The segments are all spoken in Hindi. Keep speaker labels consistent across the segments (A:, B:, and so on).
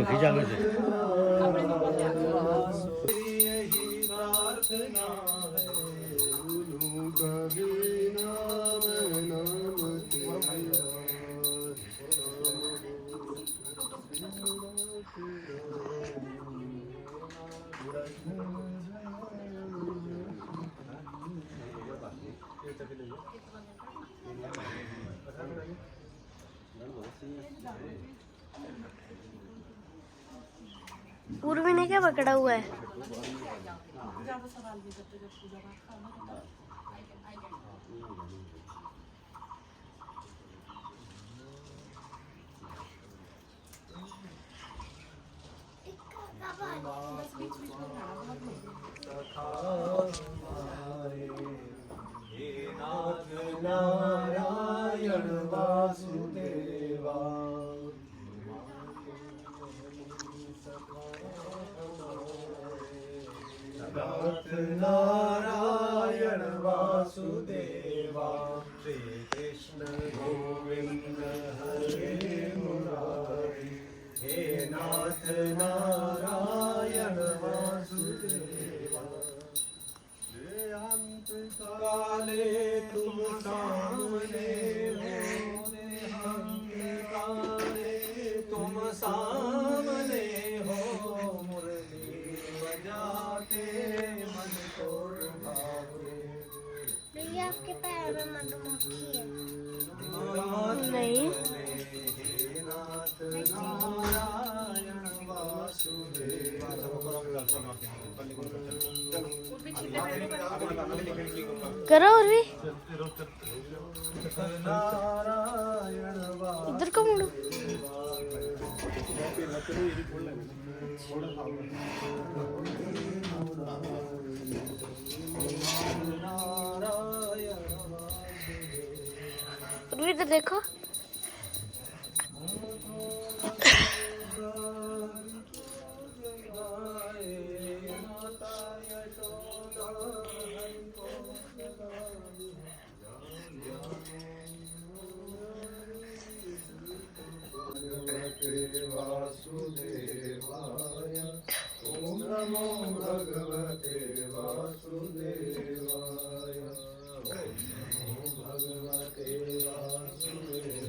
A: खींचा में से।
B: पूर्वी ने क्या पकड़ा हुआ है?
C: नारायण वासुदेवा नाथ नारायण वासुदेवा श्री कृष्ण गोविंद हरे मुरारी हे नाथ नारायण वासुदेवा अंत काले तुम सामने हो अंत काले तुम सामने हो मुरली बजाते मन को भावे
B: भैया आपके पैर में मधुमक्खी है।
C: नहीं नाथ नारायण वासुदेवा
B: करो और भी
C: नारायण
B: इधर को मुड़ो। और इधर देखो।
C: वासुदेवाय ओम नमो भगवते वासुदेवाय ओम भगवते वासुदेवाय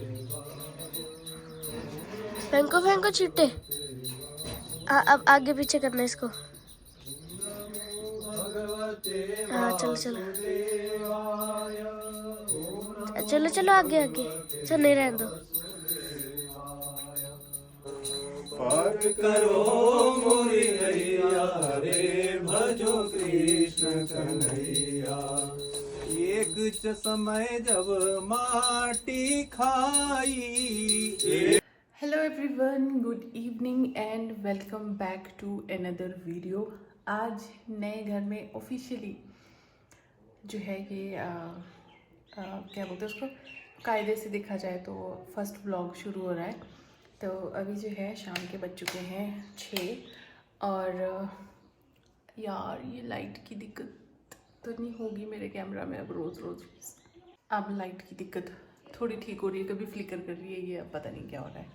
B: फेंको फेंको चीटे। अब आगे पीछे करना है इसको। हाँ चलो चलो चलो चलो आगे आगे। चल नहीं रहने दो।
C: पार करो मोरी नैया रे भजो कृष्ण कन्हैया एक समय जब माटी खाई।
D: Hello everyone, good evening and welcome back to another video. आज नए घर में ऑफिशियली जो है ये क्या बोलते हैं उसको, कायदे से देखा जाए तो फर्स्ट व्लॉग शुरू हो रहा है। तो अभी जो है शाम के बज चुके हैं 6 और यार ये लाइट की दिक्कत तो नहीं होगी मेरे कैमरा में अब रोज़। अब लाइट की दिक्कत थोड़ी ठीक हो रही है, कभी फ्लिकर कर रही है, ये अब पता नहीं क्या हो रहा है।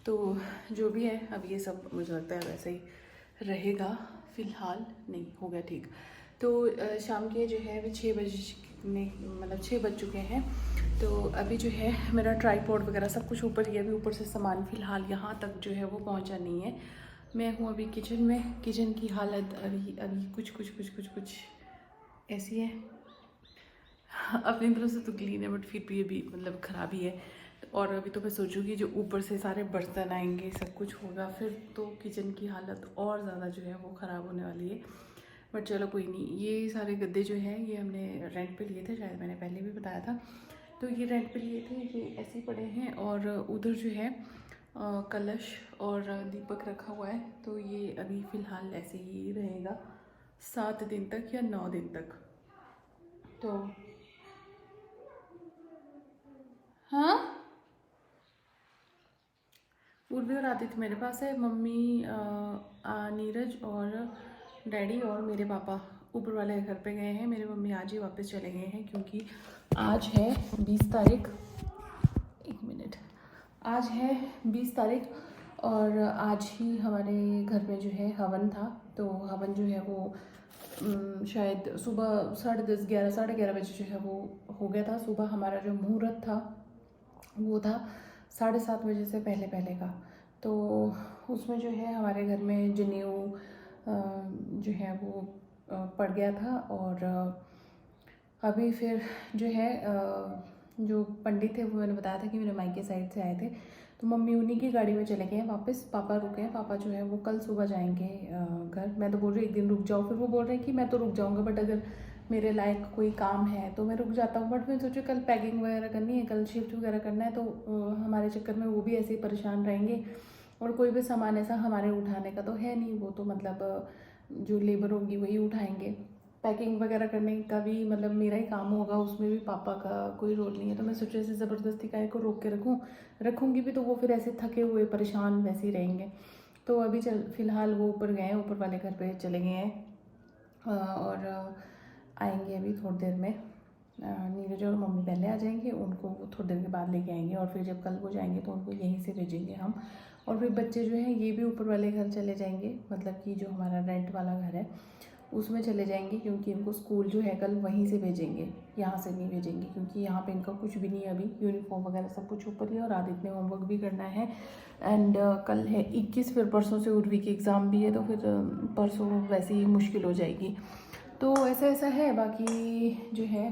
D: तो जो भी है अब ये सब मुझे लगता है वैसे ही रहेगा, फ़िलहाल नहीं हो गया ठीक। तो शाम के जो है अभी 6 बज चुके हैं। तो अभी जो है मेरा ट्राईपॉड वगैरह सब कुछ ऊपर ही है। अभी ऊपर से सामान फ़िलहाल यहाँ तक जो है वो पहुँचा नहीं है। मैं हूँ अभी किचन में। किचन की हालत अभी कुछ ऐसी है। अपनी तरफ से तो क्लीन है बट फिर भी अभी मतलब ख़राब ही है। और अभी तो मैं सोचूंगी जो ऊपर से सारे बर्तन आएंगे सब कुछ होगा फिर तो किचन की हालत और ज़्यादा जो है वो ख़राब होने वाली है। बट चलो कोई नहीं। ये सारे गद्दे जो हैं ये हमने रेंट पे लिए थे, शायद मैंने पहले भी बताया था। तो ये रेंट पे लिए थे, ये ऐसे ही पड़े हैं। और उधर जो है कलश और दीपक रखा हुआ है। तो ये अभी फ़िलहाल ऐसे ही रहेगा 7 दिन तक या 9 दिन तक। तो हाँ, उर्वी और आदित्य मेरे पास है। मम्मी नीरज और डैडी और मेरे पापा ऊपर वाले घर पे गए हैं। मेरे मम्मी आज ही वापस चले गए हैं क्योंकि आज है 20 तारीख। 1 मिनट, आज है 20 तारीख और आज ही हमारे घर में जो है हवन था। तो हवन जो है वो शायद सुबह 10:30 11 11:30 बजे जो है वो हो गया था। सुबह हमारा जो मुहूर्त था वो था 7:30 बजे से पहले पहले का। तो उसमें जो है हमारे घर में जनेऊ जो है वो पड़ गया था। और अभी फिर जो है जो पंडित थे वो मैंने बताया था कि मेरे मायके साइड से आए थे, तो मम्मी उन्हीं की गाड़ी में चले गए हैं वापस। पापा रुके हैं, पापा जो है वो कल सुबह जाएंगे घर। मैं तो बोल रही हूँ एक दिन रुक जाओ, फिर वो बोल रहे हैं कि मैं तो रुक जाऊँगा बट अगर मेरे लायक कोई काम है तो मैं रुक जाता हूँ। बट मैं सोचूं कल पैकिंग वगैरह करनी है, कल शिफ्ट वगैरह करना है, तो हमारे चक्कर में वो भी ऐसे ही परेशान रहेंगे। और कोई भी सामान ऐसा हमारे उठाने का तो है नहीं, वो तो मतलब जो लेबर होगी वही उठाएंगे। पैकिंग वगैरह करने का भी मतलब मेरा ही काम होगा, उसमें भी पापा का कोई रोल नहीं है। तो मैं सोचा ऐसे ज़बरदस्ती काहे को रोक के रखूँगी भी तो वो फिर ऐसे थके हुए परेशान वैसे ही रहेंगे। तो अभी फ़िलहाल वो ऊपर गए हैं, ऊपर वाले घर पे चले गए हैं और आएंगे अभी थोड़ी देर में। नीरज और मम्मी पहले आ जाएंगे, उनको वो थोड़ी देर के बाद लेके आएंगे। और फिर जब कल वो जाएंगे तो उनको यहीं से भेजेंगे हम। और फिर बच्चे जो हैं ये भी ऊपर वाले घर चले जाएंगे, मतलब कि जो हमारा रेंट वाला घर है उसमें चले जाएंगे, क्योंकि इनको स्कूल जो है कल वहीं से भेजेंगे, यहाँ से नहीं भेजेंगे, क्योंकि यहाँ पे इनका कुछ भी नहीं है अभी। यूनिफॉर्म वगैरह सब कुछ ऊपर ही है और आदित्य ने होमवर्क भी करना है। एंड कल है 21, फिर परसों से उर्वी की एग्ज़ाम भी है, तो फिर परसों वैसे ही मुश्किल हो जाएगी। तो ऐसा है। बाकी जो है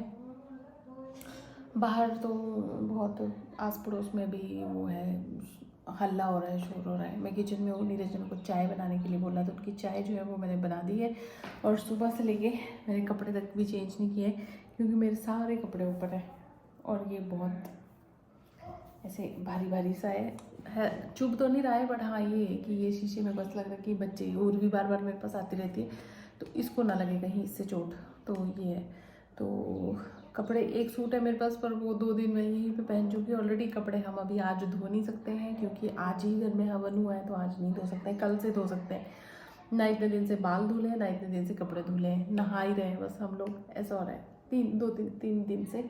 D: बाहर तो बहुत आस पड़ोस में भी वो है, हल्ला हो रहा है, शोर हो रहा है। मैं किचन में हूँ, नीरज ने को चाय बनाने के लिए बोला तो उनकी चाय जो है वो मैंने बना दी है। और सुबह से लेके मेरे कपड़े तक भी चेंज नहीं किए, क्योंकि मेरे सारे कपड़े ऊपर हैं और ये बहुत ऐसे भारी भारी सा है। चुभ तो नहीं रहा है बट हाँ ये है कि ये शीशे में बस लग रहा है कि बच्चे और भी बार बार मेरे पास आती रहती है, तो इसको ना लगे कहीं इससे चोट। तो ये है। तो कपड़े एक सूट है मेरे पास, पर वो 2 दिन में यहीं पे पहन चुकी ऑलरेडी। कपड़े हम अभी आज धो नहीं सकते हैं, क्योंकि आज ही घर में हवन हुआ है, तो आज नहीं धो सकते हैं, कल से धो सकते हैं। ना इतने दिन से बाल धुले हैं, ना इतने दिन से कपड़े धुले हैं, नहा ही रहे हैं बस हम लोग। ऐसा हो रहा है 3 दिन से।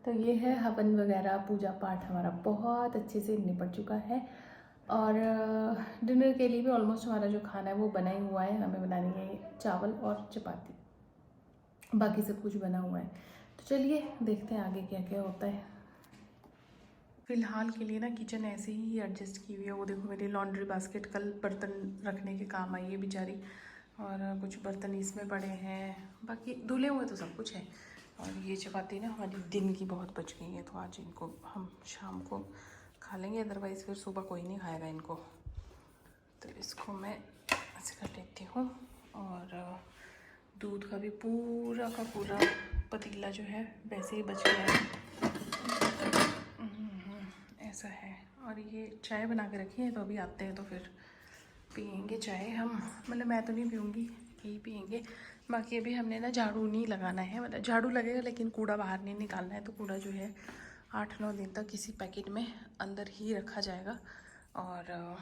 D: तो ये है हवन वगैरह, पूजा पाठ हमारा बहुत अच्छे से निपट चुका है। और डिनर के लिए भी ऑलमोस्ट हमारा जो खाना है वो बना ही हुआ है। हमें बनानी है चावल और चपाती, बाकी सब कुछ बना हुआ है। तो चलिए देखते हैं आगे क्या क्या होता है। फ़िलहाल के लिए ना किचन ऐसे ही एडजस्ट की हुई है। वो देखो मेरी लॉन्ड्री बास्केट कल बर्तन रखने के काम आई है बेचारी, और कुछ बर्तन इसमें पड़े हैं, बाकी धुले हुए तो सब कुछ है। और ये चपाती ना हमारी दिन की बहुत बच गई है, तो आज इनको हम शाम को खा लेंगे, अदरवाइज़ फिर सुबह कोई नहीं खाएगा इनको। तो इसको मैं ऐसे कर लेती हूँ। और दूध का भी पूरा का पूरा पतीला जो है वैसे ही बच गया है, ऐसा है। और ये चाय बना के रखी है, तो अभी आते हैं तो फिर पियेंगे चाय हम। मतलब मैं तो नहीं पीऊँगी, यही पियेंगे। बाकी अभी हमने ना झाड़ू नहीं लगाना है, मतलब झाड़ू लगेगा लेकिन कूड़ा बाहर नहीं निकालना है। तो कूड़ा जो है 8-9 दिन तक किसी पैकेट में अंदर ही रखा जाएगा। और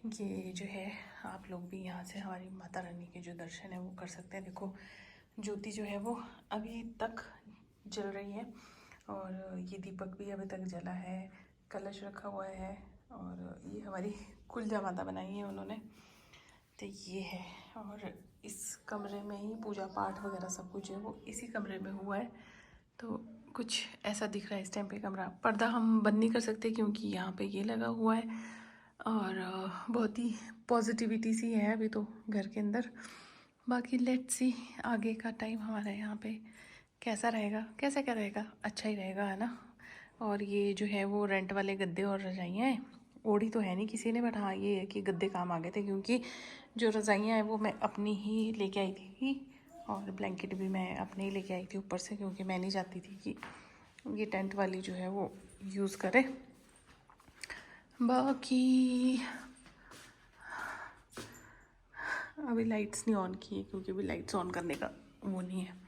D: ये जो है आप लोग भी यहाँ से हमारी माता रानी के जो दर्शन है वो कर सकते हैं। देखो ज्योति जो है वो अभी तक जल रही है, और ये दीपक भी अभी तक जला है, कलश रखा हुआ है। और ये हमारी कुलजा माता बनाई है उन्होंने, तो ये है। और इस कमरे में ही पूजा पाठ वगैरह सब कुछ है वो इसी कमरे में हुआ है। तो कुछ ऐसा दिख रहा है इस टाइम पे कमरा। पर्दा हम बंद नहीं कर सकते क्योंकि यहाँ पे ये लगा हुआ है, और बहुत ही पॉजिटिविटी सी है अभी तो घर के अंदर। बाकी लेट्स सी आगे का टाइम हमारा यहाँ पे कैसा रहेगा, कैसा क्या रहेगा, अच्छा ही रहेगा, है ना। और ये जो है वो रेंट वाले गद्दे और रजाइयाँ हैं, ओढ़ी तो है नहीं किसी ने, बट हाँ ये है कि गद्दे काम आ गए थे, क्योंकि जो रजाइयाँ हैं वो मैं अपनी ही लेके आई थी, और ब्लैंकेट भी मैं अपने ही लेके आई थी ऊपर से, क्योंकि मैं नहीं चाहती थी कि ये टेंट वाली जो है वो यूज़ करे। बाकी अभी लाइट्स नहीं ऑन की है, क्योंकि अभी लाइट्स ऑन करने का वो नहीं है।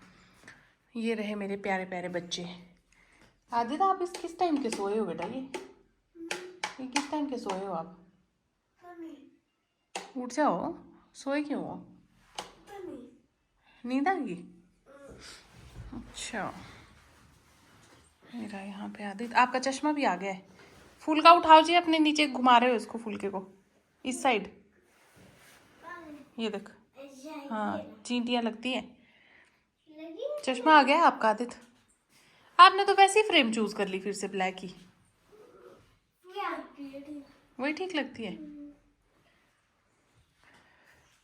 D: ये रहे मेरे प्यारे प्यारे बच्चे। आदित्य आप इस किस टाइम के सोए हो बेटा? ये किस टाइम के सोए हो आप? उठ जाओ, सोए क्यों हो? नींद आ गई? अच्छा, मेरा यहाँ पे आदित्य, आपका चश्मा भी आ गया है, फूल का उठाओ जी, अपने नीचे घुमा रहे हो इसको फुलके को इस साइड। ये देख, हाँ चींटियाँ लगती हैं। चश्मा आ गया आपका आदित्य। आपने तो वैसे ही फ्रेम चूज कर ली फिर से ब्लैक ही, वही ठीक लगती है।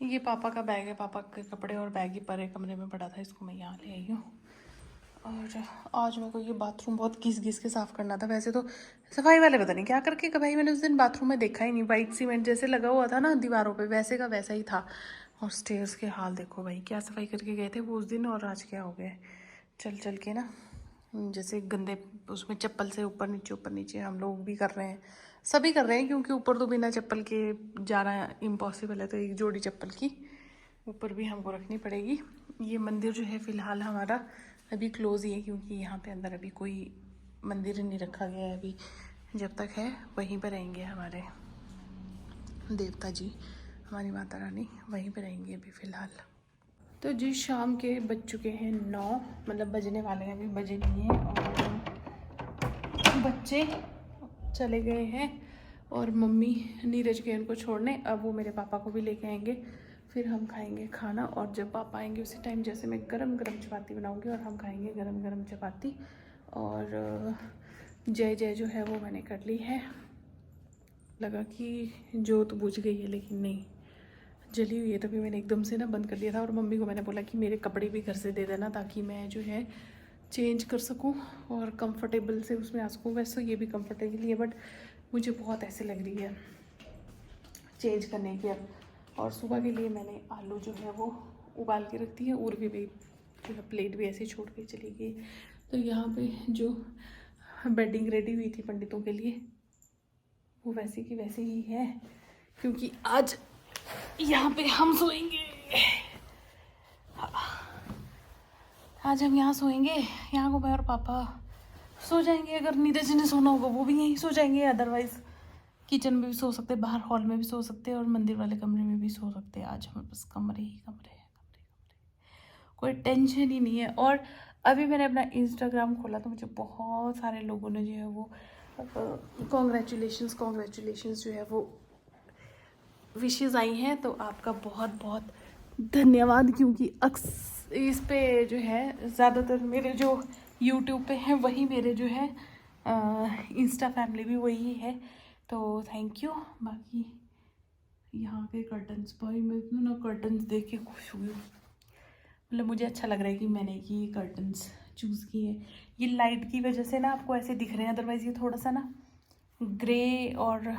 D: ये पापा का बैग है, पापा के कपड़े और बैग ही परे कमरे में पड़ा था, इसको मैं यहाँ ले आई हूँ। और आज मेरे को ये बाथरूम बहुत घिस घिस के साफ़ करना था। वैसे तो सफाई वाले पता नहीं क्या करके, भाई मैंने उस दिन बाथरूम में देखा ही नहीं, वाइट सीमेंट जैसे लगा हुआ था ना दीवारों पे, वैसे का वैसा ही था। और स्टेयर्स के हाल देखो भाई, क्या सफाई करके गए थे वो उस दिन, और आज क्या हो गया। चल चल के ना जैसे गंदे उसमें चप्पल से ऊपर नीचे हम लोग भी कर रहे हैं, सभी कर रहे हैं, क्योंकि ऊपर तो बिना चप्पल के जाना इम्पॉसिबल है, तो एक जोड़ी चप्पल की ऊपर भी हमको रखनी पड़ेगी। ये मंदिर जो है फ़िलहाल हमारा अभी क्लोज़ ही है, क्योंकि यहाँ पे अंदर अभी कोई मंदिर नहीं रखा गया है। अभी जब तक है वहीं पर रहेंगे हमारे देवता जी, हमारी माता रानी वहीं पर रहेंगी अभी फ़िलहाल। तो जी शाम के बज चुके हैं 9, मतलब बजने वाले हैं, अभी बजे नहीं हैं। और बच्चे चले गए हैं और मम्मी नीरज गए उनको छोड़ने। अब वो मेरे पापा को भी लेके आएंगे, फिर हम खाएंगे खाना। और जब पापा आएंगे उसी टाइम जैसे मैं गरम गरम चपाती बनाऊंगी और हम खाएंगे गरम गरम चपाती। और जय जय जो है वो मैंने कर ली है, लगा कि जोत बुझ गई है, लेकिन नहीं, जली हुई है, तभी मैंने एकदम से ना बंद कर दिया था। और मम्मी को मैंने बोला कि मेरे कपड़े भी घर से दे देना, ताकि मैं जो है चेंज कर सकूं और कंफर्टेबल से उसमें आ सकूँ। वैसे ये भी कंफर्टेबल है, बट मुझे बहुत ऐसे लग रही है चेंज करने की अब। और सुबह के लिए मैंने आलू जो है वो उबाल के रखती है, और भी जो है प्लेट भी ऐसे छोड़ के चली गई। तो यहाँ पे जो बेडिंग रेडी हुई थी पंडितों के लिए, वो वैसे की वैसे ही है, क्योंकि आज यहाँ पे हम सोएंगे। आज हम यहाँ सोएंगे, यहाँ को मैं और पापा सो जाएंगे। अगर नीरज ने सोना होगा वो भी यहीं सो जाएंगे, अदरवाइज किचन में भी सो सकते, बाहर हॉल में भी सो सकते, और मंदिर वाले कमरे में भी सो सकते। आज हमारे पास कमरे ही कमरे, कोई टेंशन ही नहीं है। और अभी मैंने अपना इंस्टाग्राम खोला तो मुझे बहुत सारे लोगों ने जो है वो कॉन्ग्रेचुलेशंस जो है वो विशेज़ आई हैं। तो आपका बहुत बहुत धन्यवाद, क्योंकि इस पे जो है ज़्यादातर मेरे जो यूट्यूब पे हैं वही मेरे जो है इंस्टा फैमिली भी वही है, तो थैंक यू। बाकी यहाँ के कर्टन्स, भाई मैं ना कर्टन्स देख के खुश हुई, मतलब मुझे अच्छा लग रहा है कि मैंने ये कर्टन्स चूज़ किए हैं। ये लाइट की वजह से ना आपको ऐसे दिख रहे हैं, अदरवाइज़ ये थोड़ा सा ना ग्रे और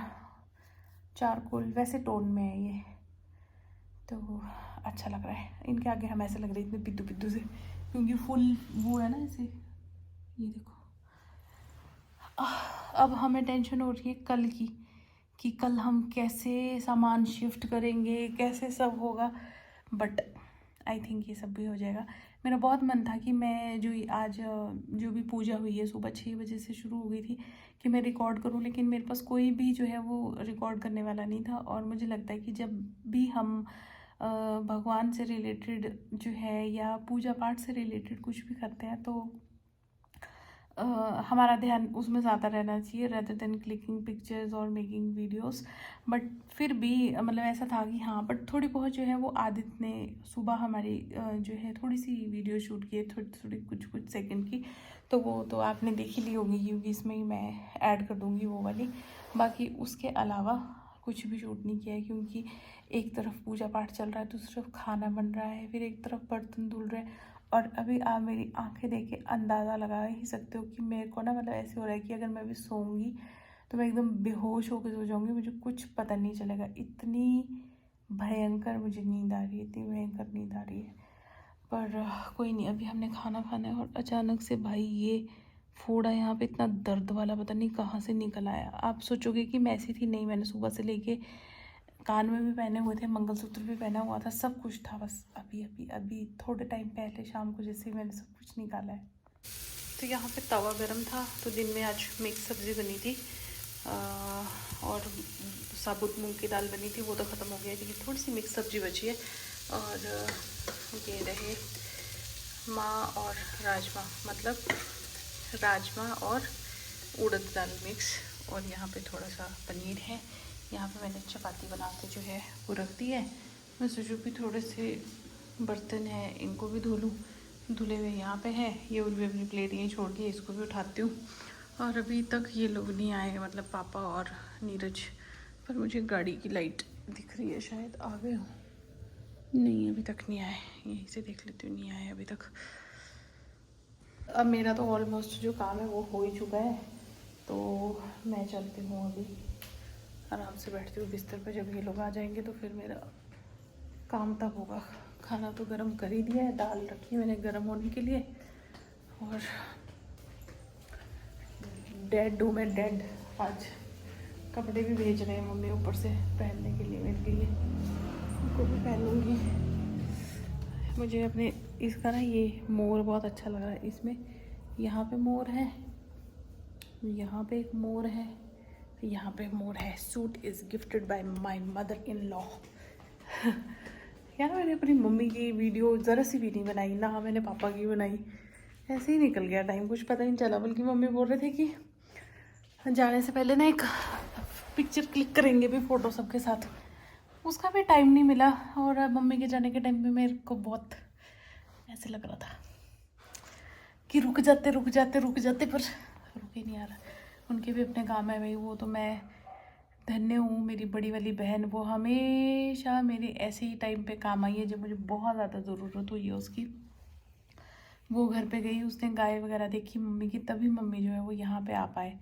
D: चारकोल वैसे टोन में है ये, तो अच्छा लग रहा है। इनके आगे हम ऐसे लग रहे हैं इतने पिद्दू पिद्दू से, क्योंकि फुल वो है ना ऐसे। ये देखो, अब हमें टेंशन हो रही है कल की, कि कल हम कैसे सामान शिफ्ट करेंगे, कैसे सब होगा। बट आई थिंक ये सब भी हो जाएगा। मेरा बहुत मन था कि मैं आज जो भी पूजा हुई है सुबह 6 बजे से शुरू हो गई थी, कि मैं रिकॉर्ड करूं, लेकिन मेरे पास कोई भी जो है वो रिकॉर्ड करने वाला नहीं था। और मुझे लगता है कि जब भी हम भगवान से रिलेटेड जो है या पूजा पाठ से रिलेटेड कुछ भी करते हैं, तो हमारा ध्यान उसमें ज़्यादा रहना चाहिए, रेदर देन क्लिकिंग पिक्चर्स और मेकिंग वीडियोस। बट फिर भी मतलब ऐसा था कि हाँ, बट थोड़ी बहुत जो है वो आदित्य ने सुबह हमारी जो है थोड़ी सी वीडियो शूट की है, थोड़ी कुछ सेकंड की, तो वो तो आपने देख ही ली होगी, क्योंकि इसमें ही मैं ऐड कर दूँगी वो वाली। बाकी उसके अलावा कुछ भी शूट नहीं किया है, क्योंकि एक तरफ पूजा पाठ चल रहा है, दूसरी तरफ खाना बन रहा है, फिर एक तरफ बर्तन धुल रहे हैं। और अभी आप मेरी आंखें देख के अंदाज़ा लगा ही सकते हो कि मेरे को ना मतलब ऐसे हो रहा है कि अगर मैं अभी सोऊंगी तो मैं एकदम बेहोश होकर सो जाऊंगी, मुझे कुछ पता नहीं चलेगा। इतनी भयंकर मुझे नींद आ रही है, इतनी भयंकर नींद आ रही है। पर कोई नहीं, अभी हमने खाना खाना है। और अचानक से भाई ये फोड़ा यहाँ पे इतना दर्द वाला पता नहीं कहाँ से निकल आया। आप सोचोगे कि मैं ऐसी थी, नहीं, मैंने सुबह से लेके कान में भी पहने हुए थे, मंगलसूत्र भी पहना हुआ था, सब कुछ था। बस अभी थोड़े टाइम पहले शाम को जैसे मैंने सब कुछ निकाला है। तो यहाँ पे तवा गरम था, तो दिन में आज मिक्स सब्ज़ी बनी थी और साबुत मूंग की दाल बनी थी, वो तो ख़त्म हो गया, लेकिन थोड़ी सी मिक्स सब्ज़ी बची है। और ये रहे माँ और राजमा, मतलब राजमा और उड़द दाल मिक्स, और यहाँ पे थोड़ा सा पनीर है। यहाँ पे मैंने चपाती बना के जो है वो रख दी है। मैं सोचूँ कि थोड़े से बर्तन हैं इनको भी धो लूँ, धुले हुए यहाँ पे है। ये और भी अपनी प्लेट यहीं छोड़ के इसको भी उठाती हूँ। और अभी तक ये लोग नहीं आए, मतलब पापा और नीरज। पर मुझे गाड़ी की लाइट दिख रही है, शायद आ गए हो। नहीं अभी तक नहीं आए, यहीं से देख लेती हूँ, नहीं आए अभी तक। अब मेरा तो ऑलमोस्ट जो काम है वो हो ही चुका है, तो मैं चलती हूँ अभी, आराम से बैठती हूँ बिस्तर पर। जब ये लोग आ जाएंगे तो फिर मेरा काम तब होगा। खाना तो गरम कर ही दिया है, दाल रखी मैंने गरम होने के लिए। और डेड हूँ मैं, डेड। आज कपड़े भी भेज रहे हैं मम्मी ऊपर से पहनने के लिए मेरे लिए, उनको भी पहनूँगी। मुझे अपने इसका ना ये मोर बहुत अच्छा लगा है। इसमें यहाँ पे मोर है, यहाँ पे एक मोर है, यहाँ पे मोर है। Suit is gifted bye my mother in law. यार मैंने अपनी मम्मी की वीडियो ज़रा सी भी नहीं बनाई, ना मैंने पापा की बनाई। ऐसे ही निकल गया टाइम, कुछ पता नहीं चला। बल्कि मम्मी बोल रहे थे कि जाने से पहले ना एक पिक्चर क्लिक करेंगे भी फ़ोटो सबके साथ, उसका भी टाइम नहीं मिला। और मम्मी के जाने के टाइम पे मेरे को बहुत ऐसे लग रहा था कि रुक जाते पर रुक ही नहीं आ रहा। उनके भी अपने काम है भाई, वो तो मैं धन्य हूँ। मेरी बड़ी वाली बहन वो हमेशा मेरे ऐसे ही टाइम पे काम आई है जब मुझे बहुत ज़्यादा ज़रूरत हुई है उसकी। वो घर पे गई, उसने गाय वगैरह देखी मम्मी की, तभी मम्मी जो है वो यहाँ पे आ पाए।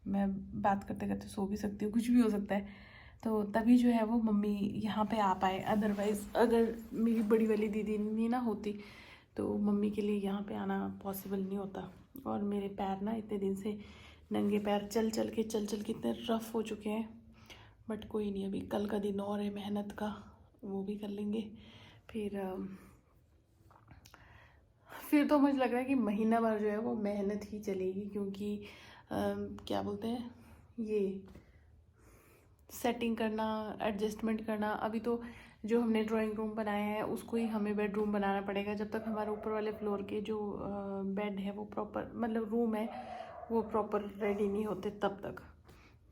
D: मैं बात करते करते सो भी सकती हूँ, कुछ भी हो सकता है, तो तभी जो है वो मम्मी यहाँ पे आ पाए। अदरवाइज़ अगर मेरी बड़ी वाली दीदी नहीं ना होती तो मम्मी के लिए यहाँ पे आना पॉसिबल नहीं होता। और मेरे पैर ना इतने दिन से नंगे पैर चल चल के इतने रफ़ हो चुके हैं। बट कोई नहीं, अभी कल का दिन और है मेहनत का, वो भी कर लेंगे। फिर तो मुझे लग रहा है कि महीना भर जो है वो मेहनत ही चलेगी, क्योंकि क्या बोलते हैं, ये सेटिंग करना, एडजस्टमेंट करना। अभी तो जो हमने ड्राइंग रूम बनाया है उसको ही हमें बेडरूम बनाना पड़ेगा, जब तक हमारे ऊपर वाले फ्लोर के जो बेड है वो प्रॉपर, मतलब रूम है वो प्रॉपर रेडी नहीं होते तब तक।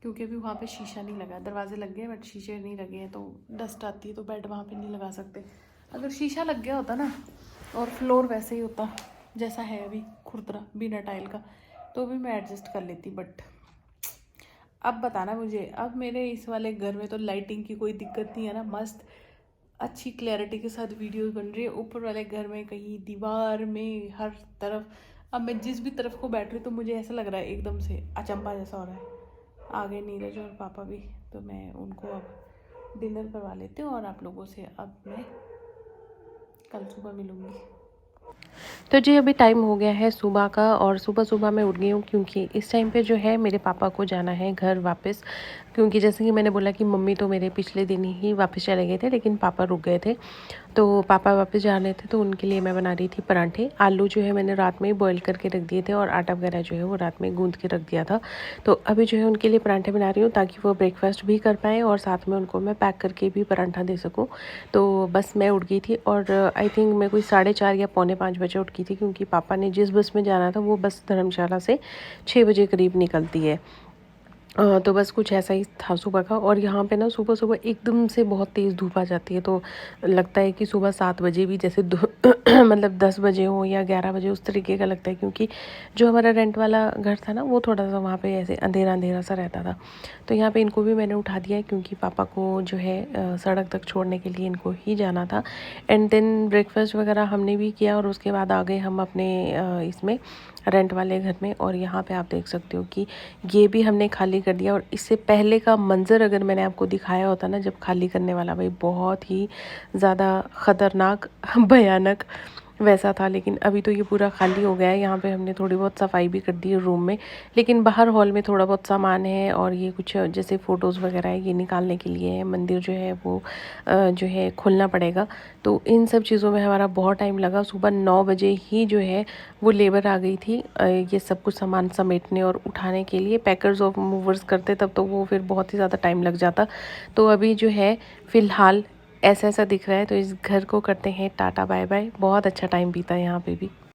D: क्योंकि अभी वहाँ पे शीशा नहीं लगा, दरवाजे लग गए बट शीशे नहीं लगे हैं, तो डस्ट आती है तो बेड वहाँ पे नहीं लगा सकते। अगर शीशा लग गया होता ना और फ्लोर वैसे ही होता जैसा है अभी, खुरदरा बिना टाइल का, तो भी मैं एडजस्ट कर लेती। बट अब बताना मुझे, अब मेरे इस वाले घर में तो लाइटिंग की कोई दिक्कत नहीं है ना, मस्त अच्छी क्लैरिटी के साथ वीडियोस बन रही है। ऊपर वाले घर में कहीं दीवार में हर तरफ, अब मैं जिस भी तरफ को बैठ रही तो मुझे ऐसा लग रहा है एकदम से अचंभा जैसा हो रहा है। आ गए नीरज और पापा भी, तो मैं उनको अब डिनर करवा लेती हूँ और आप लोगों से अब मैं कल सुबह मिलूँगी।
B: तो जी अभी टाइम हो गया है सुबह का, और सुबह मैं उठ गई हूँ क्योंकि इस टाइम पे जो है मेरे पापा को जाना है घर वापस। क्योंकि जैसे कि मैंने बोला कि मम्मी तो मेरे पिछले दिन ही वापस चले गए थे, लेकिन पापा रुक गए थे, तो पापा वापस जा रहे थे, तो उनके लिए मैं बना रही थी पराठे। आलू जो है मैंने रात में ही बॉईल करके रख दिए थे और आटा वगैरह जो है वो रात में गूँध के रख दिया था। तो अभी जो है उनके लिए पराठे बना रही हूँ ताकि वो ब्रेकफास्ट भी कर पाएँ और साथ में उनको मैं पैक करके भी पराठा दे सकूँ। तो बस मैं उठ गई थी और आई थिंक मैं कोई 4:30 या 4:45 बजे उठ गई थी, क्योंकि पापा ने जिस बस में जाना था वो बस धर्मशाला से 6 बजे करीब निकलती है। तो बस कुछ ऐसा ही था सुबह का। और यहाँ पे ना सुबह एकदम से बहुत तेज़ धूप आ जाती है, तो लगता है कि सुबह 7 बजे भी जैसे मतलब 10 बजे हो या 11 बजे, उस तरीके का लगता है। क्योंकि जो हमारा रेंट वाला घर था ना वो थोड़ा सा वहाँ पे ऐसे अंधेरा सा रहता था। तो यहाँ पे इनको भी मैंने उठा दिया है, क्योंकि पापा को जो है सड़क तक छोड़ने के लिए इनको ही जाना था। एंड देन ब्रेकफास्ट वगैरह हमने भी किया और उसके बाद आ गए हम अपने इसमें रेंट वाले घर में। और यहाँ पे आप देख सकते हो कि ये भी हमने खाली कर दिया। और इससे पहले का मंज़र अगर मैंने आपको दिखाया होता ना जब खाली करने वाला, भाई बहुत ही ज़्यादा ख़तरनाक भयानक वैसा था। लेकिन अभी तो ये पूरा खाली हो गया है। यहाँ पे हमने थोड़ी बहुत सफाई भी कर दी है रूम में, लेकिन बाहर हॉल में थोड़ा बहुत सामान है और ये कुछ जैसे फ़ोटोज़ वगैरह है ये निकालने के लिए है। मंदिर जो है वो जो है खोलना पड़ेगा, तो इन सब चीज़ों में हमारा बहुत टाइम लगा। सुबह 9 बजे ही जो है वो लेबर आ गई थी ये सब कुछ सामान समेटने और उठाने के लिए। पैकर्स और मूवर्स करते तब तो वो फिर बहुत ही ज़्यादा टाइम लग जाता। तो अभी जो है फ़िलहाल ऐसा दिख रहा है। तो इस घर को करते हैं टाटा बाय बाय। बहुत अच्छा टाइम बीता यहाँ पे भी।